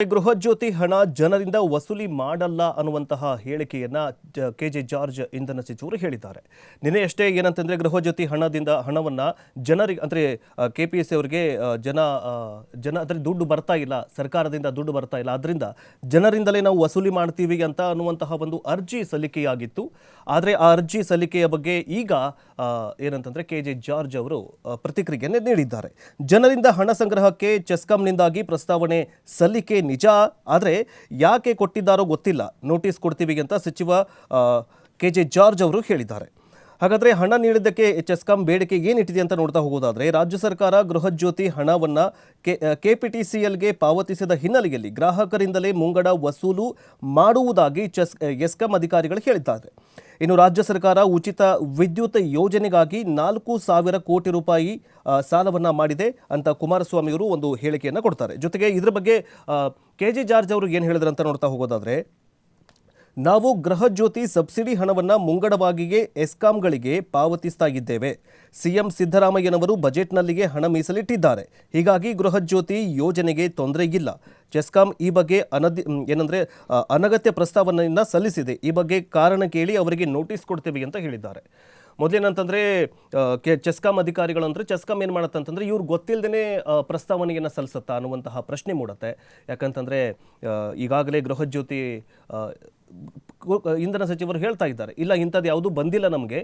ಗೃಹಜ್ಯೋತಿ ಹಣ ಜನರಿಂದ ವಸೂಲಿ ಮಾಡಲ್ಲ ಅನ್ನುವಂತಹ ಹೇಳಿಕೆಯನ್ನ ಕೆಜೆ ಜಾರ್ಜ್ ಇಂಧನ ಸಚಿವರು ಹೇಳಿದ್ದಾರೆ. ನಿನ್ನೆಯಷ್ಟೇ ಏನಂತಂದ್ರೆ ಗೃಹಜ್ಯೋತಿ ಹಣವನ್ನ ಜನರಿಗೆ ಅಂದ್ರೆ ಕೆಪಿಎಸ್ಸಿ ಅವರಿಗೆ ಜನ ಅಂದ್ರೆ ದುಡ್ಡು ಬರ್ತಾ ಇಲ್ಲ, ಸರ್ಕಾರದಿಂದ ದುಡ್ಡು ಬರ್ತಾ ಇಲ್ಲ, ಅದರಿಂದ ಜನರಿಂದಲೇ ನಾವು ವಸೂಲಿ ಮಾಡ್ತೀವಿ ಅಂತ ಅನ್ನುವಂತಹ ಒಂದು ಅರ್ಜಿ ಸಲ್ಲಿಕೆಯಾಗಿತ್ತು. ಆದರೆ ಆ ಅರ್ಜಿ ಸಲ್ಲಿಕೆಯ ಬಗ್ಗೆ ಈಗ ಏನಂತಂದ್ರೆ ಕೆಜೆ ಜಾರ್ಜ್ ಅವರು ಪ್ರತಿಕ್ರಿಯೆಯನ್ನು ನೀಡಿದ್ದಾರೆ. ಜನರಿಂದ ಹಣ ಸಂಗ್ರಹಕ್ಕೆ ಚೆಸ್ಕಾಂನಿಂದಾಗಿ ಪ್ರಸ್ತಾವನೆ ಸಲ್ಲಿಕೆ ನಿಜ, ಆದರೆ ಯಾಕೆ ಕೊಟ್ಟಿದ್ದಾರೋ ಗೊತ್ತಿಲ್ಲ, ನೋಟಿಸ್ ಕೊಡ್ತೀವಿ ಅಂತ ಸಚಿವ ಕೆಜೆ ಜಾರ್ಜ್ ಅವರು ಹೇಳಿದ್ದಾರೆ. ಹಾಗಾದರೆ ಹಣ ನೀಡಿದ್ದಕ್ಕೆ ಚೆಸ್ಕಾಂ ಬೇಡಿಕೆ ಏನಿಟ್ಟಿದೆ ಅಂತ ನೋಡ್ತಾ ಹೋಗೋದಾದರೆ, ರಾಜ್ಯ ಸರ್ಕಾರ ಗೃಹಜ್ಯೋತಿ ಹಣವನ್ನು ಕೆಪಿಟಿಸಿಎಲ್ಗೆ ಪಾವತಿಸಿದ ಹಿನ್ನೆಲೆಯಲ್ಲಿ ಗ್ರಾಹಕರಿಂದಲೇ ಮುಂಗಡ ವಸೂಲು ಮಾಡುವುದಾಗಿ ಎಸ್ಕಾಂ ಅಧಿಕಾರಿಗಳು ಹೇಳಿದ್ದಾರೆ. ಇನ್ನು ರಾಜ್ಯ ಸರ್ಕಾರ ಉಚಿತ ವಿದ್ಯುತ್ ಯೋಜನೆಗಾಗಿ 4,000 ಕೋಟಿ ರೂಪಾಯಿ ಸಾಲವನ್ನು ಮಾಡಿದೆ ಅಂತ ಕುಮಾರಸ್ವಾಮಿ ಅವರು ಒಂದು ಹೇಳಿಕೆಯನ್ನು ಕೊಡ್ತಾರೆ. ಜೊತೆಗೆ ಇದರ ಬಗ್ಗೆ ಕೆಜೆ ಜಾರ್ಜ್ ಅವರು ಏನು ಹೇಳಿದ್ರು ಅಂತ ನೋಡ್ತಾ ಹೋಗೋದಾದರೆ, ನಾವು ಗೃಹಜ್ಯೋತಿ ಸಬ್ಸಿಡಿ ಹಣವನ್ನು ಮುಂಗಡವಾಗಿಯೇ ಎಸ್ಕಾಂಗಳಿಗೆ ಪಾವತಿಸ್ತಾ ಇದ್ದೇವೆ. ಸಿಎಂ ಸಿದ್ದರಾಮಯ್ಯನವರು ಬಜೆಟ್ನಲ್ಲಿಯೇ ಹಣ ಮೀಸಲಿಟ್ಟಿದ್ದಾರೆ. ಹೀಗಾಗಿ ಗೃಹಜ್ಯೋತಿ ಯೋಜನೆಗೆ ತೊಂದರೆ ಇಲ್ಲ. ಚೆಸ್ಕಾಂ ಈ ಬಗ್ಗೆ ಅನಗತ್ಯ ಪ್ರಸ್ತಾವನೆಯನ್ನು ಸಲ್ಲಿಸಿದೆ. ಈ ಬಗ್ಗೆ ಕಾರಣ ಕೇಳಿ ಅವರಿಗೆ ನೋಟಿಸ್ ಕೊಡ್ತೇವೆ ಅಂತ ಹೇಳಿದ್ದಾರೆ. ಮೊದಲೇನಂತಂದರೆ ಚೆಸ್ಕಾಂ ಅಧಿಕಾರಿಗಳು ಅಂದರೆ ಚೆಸ್ಕಾಂ ಏನು ಮಾಡುತ್ತಂತಂದರೆ ಇವ್ರು ಗೊತ್ತಿಲ್ಲದೇ ಪ್ರಸ್ತಾವನೆಯನ್ನು ಸಲ್ಲಿಸುತ್ತಾ ಅನ್ನುವಂತಹ ಪ್ರಶ್ನೆ ಮೂಡುತ್ತೆ. ಯಾಕಂತಂದರೆ ಈಗಾಗಲೇ ಗೃಹಜ್ಯೋತಿ ಇಂಧನ ಸಚಿವರು ಹೇಳ್ತಾ ಇದ್ದಾರೆ, ಇಲ್ಲ ಇಂಥದ್ದು ಯಾವುದೂ ಬಂದಿಲ್ಲ, ನಮಗೆ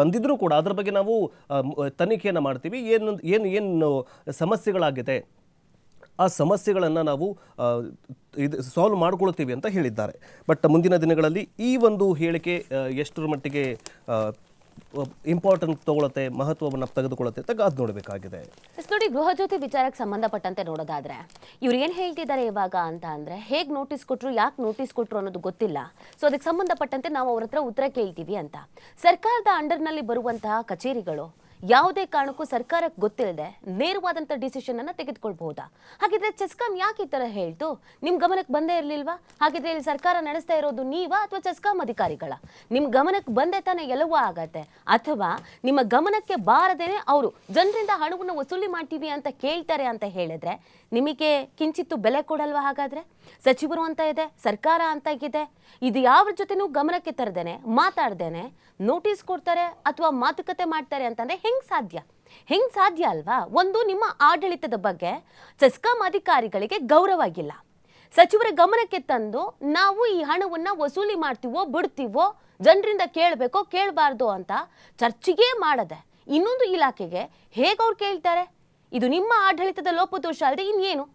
ಬಂದಿದ್ರೂ ಕೂಡ ಅದರ ಬಗ್ಗೆ ನಾವು ತನಿಖೆಯನ್ನು ಮಾಡ್ತೀವಿ, ಏನು ಸಮಸ್ಯೆಗಳಾಗಿದೆ ಆ ಸಮಸ್ಯೆಗಳನ್ನು ನಾವು ಸಾಲ್ವ್ ಮಾಡ್ಕೊಳ್ತೀವಿ ಅಂತ ಹೇಳಿದ್ದಾರೆ. ಬಟ್ ಮುಂದಿನ ದಿನಗಳಲ್ಲಿ ಈ ಒಂದು ಹೇಳಿಕೆ ಎಷ್ಟರ ಮಟ್ಟಿಗೆ ಇಂಪಾರ್ಟೆಂಟ್ ತಗೊಳುತ್ತೆ, ಮಹತ್ವವನ್ನು ತೆಗೆದುಕೊಳ್ಳುತ್ತೆ ಅಂತ ಅದು ನೋಡಬೇಕಾಗಿದೆ. ನೋಡಿ, ಗೃಹಜ್ಯೋತಿ ವಿಚಾರಕ್ಕೆ ಸಂಬಂಧಪಟ್ಟಂತೆ ನೋಡೋದಾದ್ರೆ ಇವ್ರು ಏನು ಹೇಳ್ತಿದ್ದಾರೆ ಇವಾಗ ಅಂತ ಅಂದ್ರೆ, ಹೇಗೆ ನೋಟಿಸ್ ಕೊಟ್ಟರು, ಯಾಕೆ ನೋಟಿಸ್ ಕೊಟ್ಟರು ಅನ್ನೋದು ಗೊತ್ತಿಲ್ಲ. ಸೊ ಅದಕ್ಕೆ ಸಂಬಂಧಪಟ್ಟಂತೆ ನಾವು ಅವ್ರ ಹತ್ರ ಉತ್ತರ ಕೇಳ್ತೀವಿ ಅಂತ. ಸರ್ಕಾರದ ಅಂಡರ್ನಲ್ಲಿ ಬರುವಂತಹ ಕಚೇರಿಗಳು ಯಾವುದೇ ಕಾರಣಕ್ಕೂ ಸರ್ಕಾರಕ್ಕೆ ಗೊತ್ತಿಲ್ಲದೆ ನೇರವಾದಂಥ ಡಿಸಿಷನ್ ಅನ್ನ ತೆಗೆದುಕೊಳ್ಬಹುದಾ? ಹಾಗಿದ್ರೆ ಚೆಸ್ಕಾಂ ಯಾಕೆ ಈ ತರ ಹೇಳ್ತು? ನಿಮ್ ಗಮನಕ್ಕೆ ಬಂದೇ ಇರ್ಲಿಲ್ವಾ? ಹಾಗಿದ್ರೆ ಇಲ್ಲಿ ಸರ್ಕಾರ ನಡೆಸ್ತಾ ಇರೋದು ನೀವಾ ಅಥವಾ ಚೆಸ್ಕಾಂ ಅಧಿಕಾರಿಗಳ? ನಿಮ್ ಗಮನಕ್ಕೆ ಬಂದೇ ತಾನೇ ಎಲ್ಲವೂ ಆಗತ್ತೆ. ಅಥವಾ ನಿಮ್ಮ ಗಮನಕ್ಕೆ ಬಾರದೇನೆ ಅವರು ಜನರಿಂದ ಹಣವನ್ನು ವಸೂಲಿ ಮಾಡ್ತೀವಿ ಅಂತ ಕೇಳ್ತಾರೆ ಅಂತ ಹೇಳಿದ್ರೆ ನಿಮಗೆ ಕಿಂಚಿತ್ತು ಬೆಲೆ ಕೊಡಲ್ವಾ? ಹಾಗಾದ್ರೆ ಸಚಿವರು ಅಂತ ಇದೆ, ಸರ್ಕಾರ ಅಂತ ಇದೆ, ಇದು ಯಾವ ಜೊತೆನೂ ಗಮನಕ್ಕೆ ತರದೇನೆ ಮಾತಾಡ್ದೇನೆ ನೋಟಿಸ್ ಕೊಡ್ತಾರೆ ಅಥವಾ ಮಾತುಕತೆ ಮಾಡ್ತಾರೆ ಅಂತಂದ್ರೆ ಹೆಂಗ್ ಸಾಧ್ಯ ಅಲ್ವಾ? ಒಂದು, ನಿಮ್ಮ ಆಡಳಿತದ ಬಗ್ಗೆ ಚೆಸ್ಕಾಂ ಅಧಿಕಾರಿಗಳಿಗೆ ಗೌರವ ಇಲ್ಲ. ಸಚಿವರ ಗಮನಕ್ಕೆ ತಂದು ನಾವು ಈ ಹಣವನ್ನ ವಸೂಲಿ ಮಾಡ್ತೀವೋ ಬಿಡ್ತೀವೋ, ಜನರಿಂದ ಕೇಳಬೇಕೋ ಕೇಳಬಾರ್ದು ಅಂತ ಚರ್ಚೆಗೆ ಮಾಡದೆ ಇನ್ನೊಂದು ಇಲಾಖೆಗೆ ಹೇಗೆ ಅವ್ರು ಕೇಳ್ತಾರೆ? ಇದು ನಿಮ್ಮ ಆಡಳಿತದ ಲೋಪದೋಷ ಅಲ್ಲದೆ ಇನ್ನೇನು?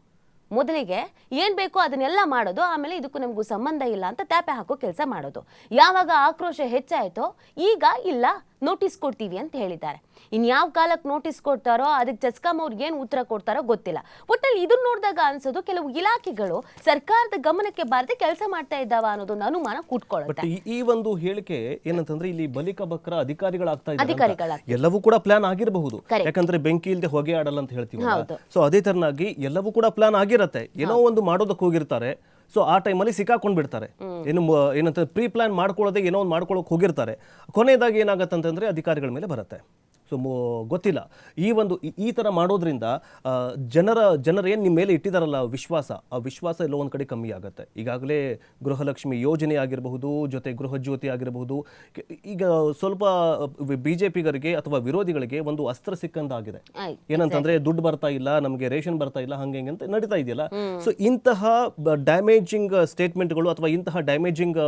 ಮೊದಲಿಗೆ ಏನ್ ಬೇಕೋ ಅದನ್ನೆಲ್ಲ ಮಾಡೋದು, ಆಮೇಲೆ ಇದಕ್ಕೂ ನಮಗೂ ಸಂಬಂಧ ಇಲ್ಲ ಅಂತ ಟ್ಯಾಪೆ ಹಾಕೋ ಕೆಲಸ ಮಾಡೋದು. ಯಾವಾಗ ಆಕ್ರೋಶ ಹೆಚ್ಚಾಯ್ತೋ ಈಗ ಇಲ್ಲ ನೋಟಿಸ್ ಕೊಡ್ತೀವಿ ಅಂತ ಹೇಳಿದ್ದಾರೆ. ಇನ್ಯಾವ ಕಾಲಕ್ಕೆ ನೋಟಿಸ್ ಕೊಡ್ತಾರೋ ಅದಕ್ಕೆ ಚೆಸ್ಕಾಂ ಅವ್ರಿಗೆ ಏನು ಉತ್ತರ ಕೊಡ್ತಾರೋ ಗೊತ್ತಿಲ್ಲ. ಒಟ್ಟಲ್ಲಿ ಇದನ್ನ ನೋಡಿದಾಗ ಅನ್ಸೋದು ಕೆಲವು ಇಲಾಖೆಗಳು ಸರ್ಕಾರದ ಗಮನಕ್ಕೆ ಬಾರದೆ ಕೆಲಸ ಮಾಡ್ತಾ ಇದ್ದಾವ ಅನ್ನೋದೊಂದು ಅನುಮಾನ ಕೂತ್ಕೊಳ್ಳುತ್ತೆ. ಈ ಒಂದು ಹೇಳಿಕೆ ಏನಂತಂದ್ರೆ ಇಲ್ಲಿ ಬಲಿಕ ಬಕ್ರ ಅಧಿಕಾರಿಗಳಾಗ್ತಾ ಇದ್ದಾರೆ. ಎಲ್ಲವೂ ಕೂಡ ಪ್ಲಾನ್ ಆಗಿರಬಹುದು, ಯಾಕಂದ್ರೆ ಬೆಂಕಿ ಇಲ್ಲದೆ ಹೊಗೆ ಆಡಲ್ಲ ಅಂತ ಹೇಳ್ತೀವಿ. ಸೊ ಅದೇ ತರನಾಗಿ ಎಲ್ಲವೂ ಕೂಡ ಪ್ಲಾನ್ ಆಗಿರತ್ತೆ. ಏನೋ ಒಂದು ಮಾಡೋದಕ್ಕೆ ಹೋಗಿರ್ತಾರೆ, ಸೊ ಆ ಟೈಮಲ್ಲಿ ಸಿಕ್ಕಾಕೊಂಡ್ ಬಿಡ್ತಾರೆ. ಏನಂತ ಪ್ರೀ ಪ್ಲಾನ್ ಮಾಡ್ಕೊಳ್ಳೋದೇ ಏನೋ ಒಂದು ಮಾಡ್ಕೊಳ್ಳೋಕೆ ಹೋಗಿರ್ತಾರೆ. ಕೊನೆಯದಾಗಿ ಏನಾಗತ್ತಂತಂದ್ರೆ ಅಧಿಕಾರಿಗಳ ಮೇಲೆ ಬರುತ್ತೆ. ಸೊ ಗೊತ್ತಿಲ್ಲ, ಈ ಥರ ಮಾಡೋದ್ರಿಂದ ಜನರೇನು ನಿಮ್ಮ ಮೇಲೆ ಇಟ್ಟಿದಾರಲ್ಲ ವಿಶ್ವಾಸ, ಆ ವಿಶ್ವಾಸ ಎಲ್ಲೋ ಒಂದು ಕಡೆ ಕಮ್ಮಿ ಆಗುತ್ತೆ. ಈಗಾಗಲೇ ಗೃಹಲಕ್ಷ್ಮಿ ಯೋಜನೆ ಆಗಿರಬಹುದು, ಜೊತೆ ಗೃಹಜ್ಯೋತಿ ಆಗಿರಬಹುದು, ಈಗ ಸ್ವಲ್ಪ ಬಿಜೆಪಿಗರಿಗೆ ಅಥವಾ ವಿರೋಧಿಗಳಿಗೆ ಒಂದು ಅಸ್ತ್ರ ಸಿಕ್ಕಂತಾಗಿದೆ. ಏನಂತಂದ್ರೆ ದುಡ್ಡು ಬರ್ತಾ ಇಲ್ಲ, ನಮಗೆ ರೇಷನ್ ಬರ್ತಾ ಇಲ್ಲ, ಹಂಗೆ ಅಂತ ನಡೀತಾ ಇದೆಯಲ್ಲ. ಸೊ ಇಂತಹ ಡ್ಯಾಮೇಜಿಂಗ್ ಸ್ಟೇಟ್ಮೆಂಟ್ಗಳು ಅಥವಾ ಇಂತಹ ಡ್ಯಾಮೇಜಿಂಗ್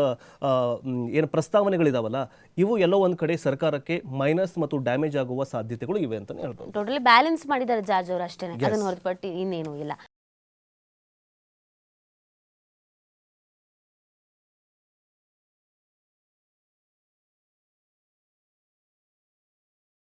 ಏನು ಪ್ರಸ್ತಾವನೆಗಳಿದಾವಲ್ಲ, ಇವು ಎಲ್ಲೋ ಒಂದು ಕಡೆ ಸರ್ಕಾರಕ್ಕೆ ಮೈನಸ್ ಮತ್ತು ಡ್ಯಾಮೇಜ್ ಆಗುವ ಸಾಧ್ಯತೆಗಳು ಇವೆ ಅಂತ ಹೇಳ್ಬೋದು. ಟೋಟಲಿ ಬ್ಯಾಲೆನ್ಸ್ ಮಾಡಿದ್ದಾರೆ ಜಾರ್ಜ್ ಅವರು ಅಷ್ಟೇ, ಅದನ್ನು ಹೊರತುಪಟ್ಟು ಇನ್ನೇನು ಇಲ್ಲ.